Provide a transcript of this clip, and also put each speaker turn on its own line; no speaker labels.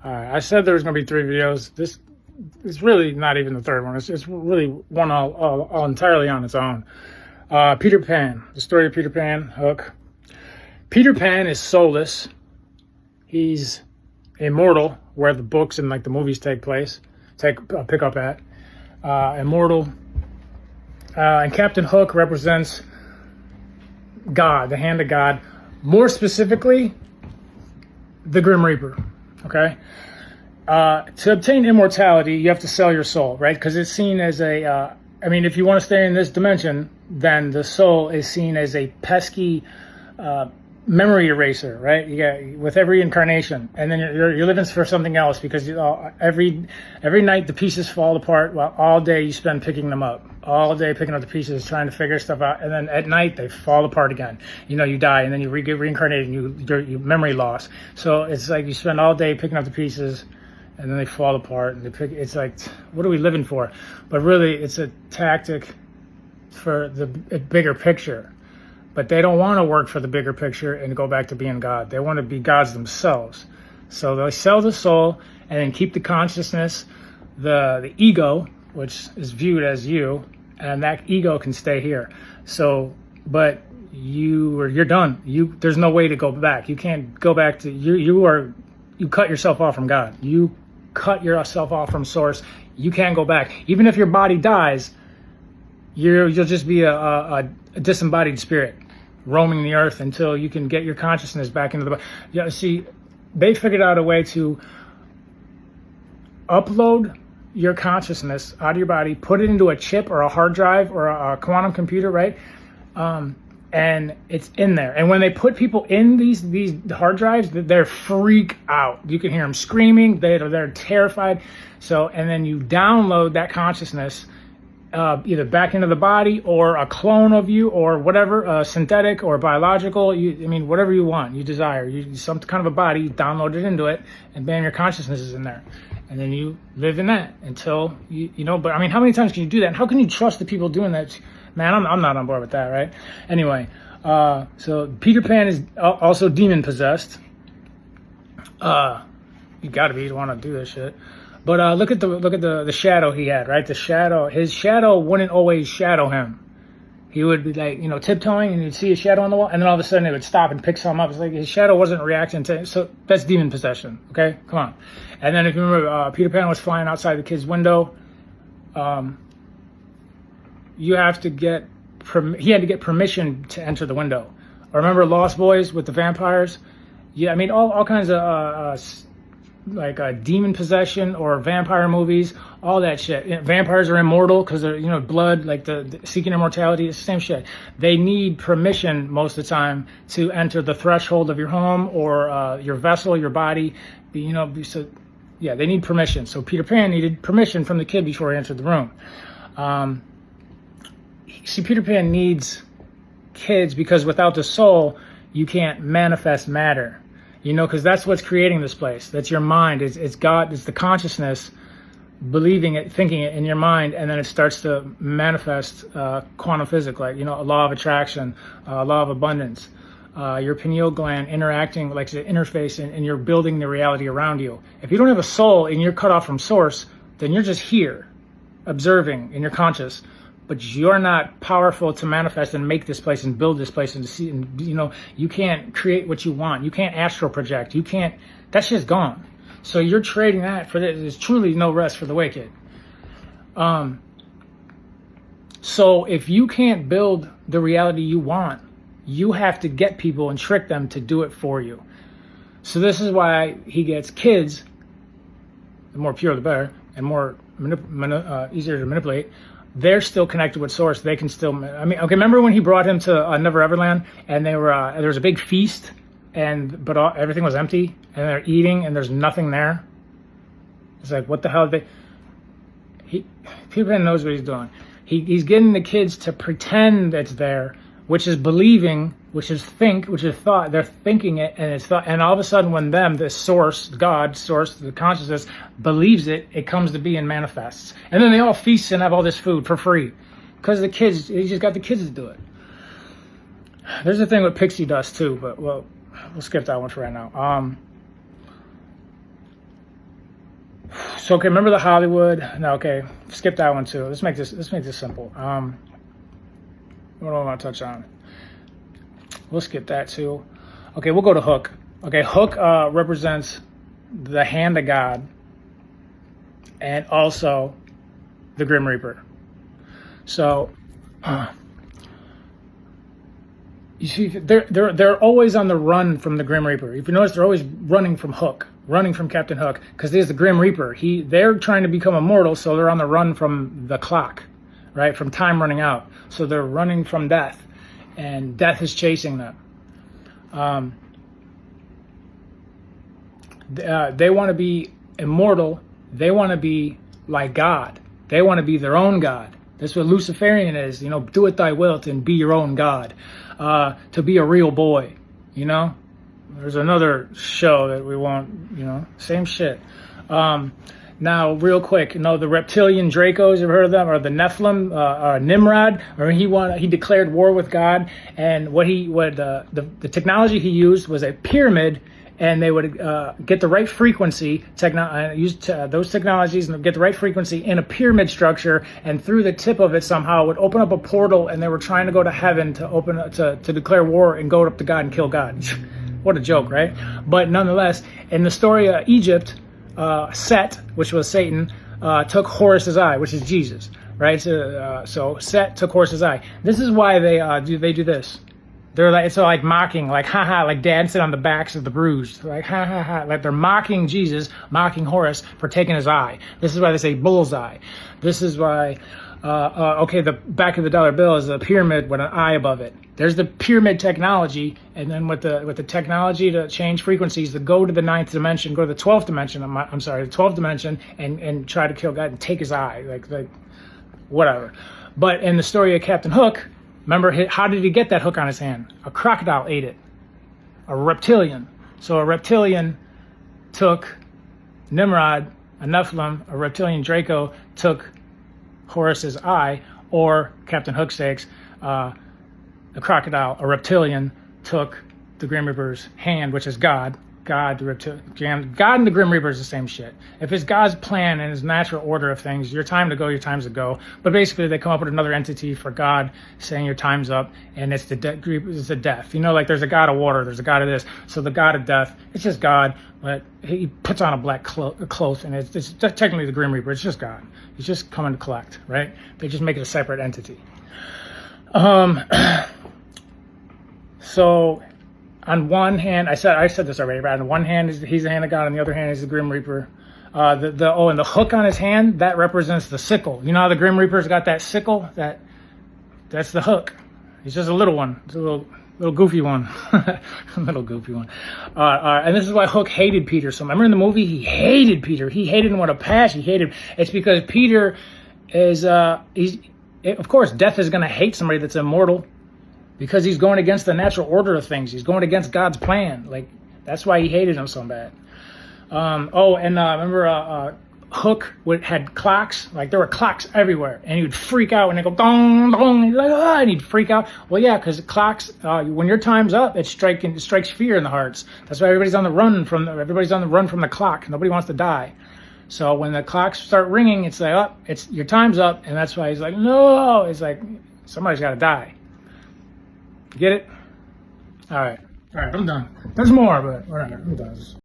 I said there was going to be 3 videos. This is really not even the third one. It's really one all entirely on its own. Peter Pan, the story of Peter Pan, Hook. Peter Pan is soulless. He's immortal, where the books and like the movies pick up at. Immortal. And Captain Hook represents God, the hand of God. More specifically, the Grim Reaper. Okay? To obtain immortality, you have to sell your soul, right? Because it's seen as a, if you want to stay in this dimension, then the soul is seen as a pesky memory eraser, right? With every incarnation, and then you're living for something else because every night the pieces fall apart. While all day you spend picking them up, all day picking up the pieces, trying to figure stuff out, and then at night they fall apart again. You die, and then you get reincarnated, and you memory loss. So it's like you spend all day picking up the pieces, and then they fall apart, and it's like, what are we living for? But really, it's a tactic for the bigger picture. But they don't want to work for the bigger picture and go back to being God. They want to be gods themselves. So they sell the soul and then keep the consciousness, the ego, which is viewed as you, and that ego can stay here. So, but you're done. There's no way to go back. You can't go back to you cut yourself off from God. You cut yourself off from source. You can't go back. Even if your body dies, you'll just be a disembodied spirit roaming the earth until you can get your consciousness back into the body. Yeah, see, they figured out a way to upload your consciousness out of your body, put it into a chip or a hard drive or a quantum computer, right? And it's in there. And when they put people in these hard drives, they're freak out. You can hear them screaming. They're terrified. So, and then you download that consciousness either back into the body or a clone of you or whatever, synthetic or biological, whatever you want, you desire, some kind of a body, you download it into it, and bam, your consciousness is in there. And then you live in that until, but how many times can you do that? And how can you trust the people doing that? Man, I'm not on board with that, right? Anyway, so Peter Pan is also demon possessed. You gotta be to want to do this shit. But look at the shadow he had, right? His shadow wouldn't always shadow him. He would be like, tiptoeing, and you'd see a shadow on the wall, and then all of a sudden it would stop and pick something up. It's like his shadow wasn't reacting to it. So that's demon possession, okay? Come on. And then if you remember, Peter Pan was flying outside the kid's window. He had to get permission to enter the window. Or remember Lost Boys with the vampires? Yeah, all kinds of demon possession or vampire movies, all that shit. Vampires are immortal because they're, blood, like the seeking immortality. It's the same shit. They need permission most of the time to enter the threshold of your home or your vessel, your body. So yeah, they need permission. So Peter Pan needed permission from the kid before he entered the room. See, Peter Pan needs kids because without the soul, you can't manifest matter. Because that's what's creating this place. That's your mind. It's God. It's the consciousness, believing it, thinking it in your mind, and then it starts to manifest quantum physics, like a law of attraction, law of abundance. Your pineal gland interacting like the interface, and you're building the reality around you. If you don't have a soul and you're cut off from source, then you're just here, observing, and you're conscious. But you're not powerful to manifest and make this place and build this place and to see, and you can't create what you want. You can't astral project. You can't, that shit's gone. So you're trading that for this. There's truly no rest for the wicked. So if you can't build the reality you want, you have to get people and trick them to do it for you. So this is why he gets kids, the more pure the better, and more easier to manipulate. They're still connected with source. They can still, remember when he brought him to Never Ever Land, and there was a big feast, but everything was empty, and they're eating, and there's nothing there. It's like, what the hell? Peter Pan knows what he's doing. He's getting the kids to pretend it's there, which is believing, which is thought. They're thinking it, and it's thought. And all of a sudden, when the source, God, source, the consciousness, believes it, it comes to be and manifests. And then they all feast and have all this food for free, because he just got the kids to do it. There's a thing with pixie dust too, but we'll skip that one for right now. So okay, remember the Hollywood? No, okay, skip that one too. Let's make this simple. What do I want to touch on? We'll skip that too. Okay, we'll go to Hook. Okay, Hook represents the hand of God and also the Grim Reaper. So you see, they're always on the run from the Grim Reaper. If you notice, they're always running from Hook, running from Captain Hook, because there's the Grim Reaper. They're trying to become immortal, so they're on the run from the clock, right? From time running out. So they're running from death, and death is chasing them. They want to be immortal. They want to be like God. They want to be their own God. That's what Luciferian is, you know, do it thy will and be your own God. To be a real boy, you know? There's another show that we won't, you know, same shit. Now, real quick, you know, the reptilian Dracos, you've heard of them, or the Nephilim, Nimrod, or he declared war with God, and the technology he used was a pyramid, and they would get the right frequency, use those technologies and get the right frequency in a pyramid structure, and through the tip of it somehow would open up a portal, and they were trying to go to heaven to declare war and go up to God and kill God. What a joke, right? But nonetheless, in the story of Egypt, Set, which was Satan, took Horus's eye, which is Jesus, right? So Set took Horus's eye. This is why they do this. They're like, it's like mocking, like haha, like dancing on the backs of the bruised, like ha ha ha, like they're mocking Jesus, mocking Horus for taking his eye. This is why they say bullseye. This is why, okay, the back of the dollar bill is a pyramid with an eye above it. There's the pyramid technology, and then with the technology to change frequencies, to go to the 9th dimension, go to the 12th dimension. I'm sorry, the 12th dimension, and try to kill God and take his eye, like whatever. But in the story of Captain Hook. Remember, how did he get that hook on his hand? A crocodile ate it. A reptilian. So a reptilian took Nimrod, a Nephilim, a reptilian Draco took Horus's eye, or Captain Hook's sakes, a crocodile, a reptilian, took the Grim Reaper's hand, which is God. God and the Grim Reaper is the same shit. If it's God's plan and his natural order of things, your time to go, your time's to go. But basically, they come up with another entity for God, saying your time's up, and it's the death. You know, like there's a God of water, there's a God of this. So the God of death, it's just God, but he puts on a black cloth, and it's technically the Grim Reaper. It's just God. He's just coming to collect, right? They just make it a separate entity. So. On one hand, I said this already, but on one hand he's the hand of God, on the other hand he's the Grim Reaper. And the hook on his hand, that represents the sickle. You know how the Grim Reaper's got that sickle? That's the hook. He's just a little one. It's a little goofy one. A little goofy one. And this is why Hook hated Peter so much. Remember in the movie, he hated Peter. He hated him with a passion. He hated him. It's because Peter is, of course, death is going to hate somebody that's immortal. Because he's going against the natural order of things. He's going against God's plan. Like, that's why he hated him so bad. Remember Hook had clocks? Like, there were clocks everywhere. And he would freak out when they go, dong, dong. And he'd like, ah, and he'd freak out. Well, yeah, because clocks, when your time's up, it strikes fear in the hearts. That's why everybody's on the run from the clock. Nobody wants to die. So when the clocks start ringing, it's like, oh, your time's up. And that's why he's like, no. It's like, somebody's got to die. Get it? All right, I'm done. There's more, but whatever, I'm done.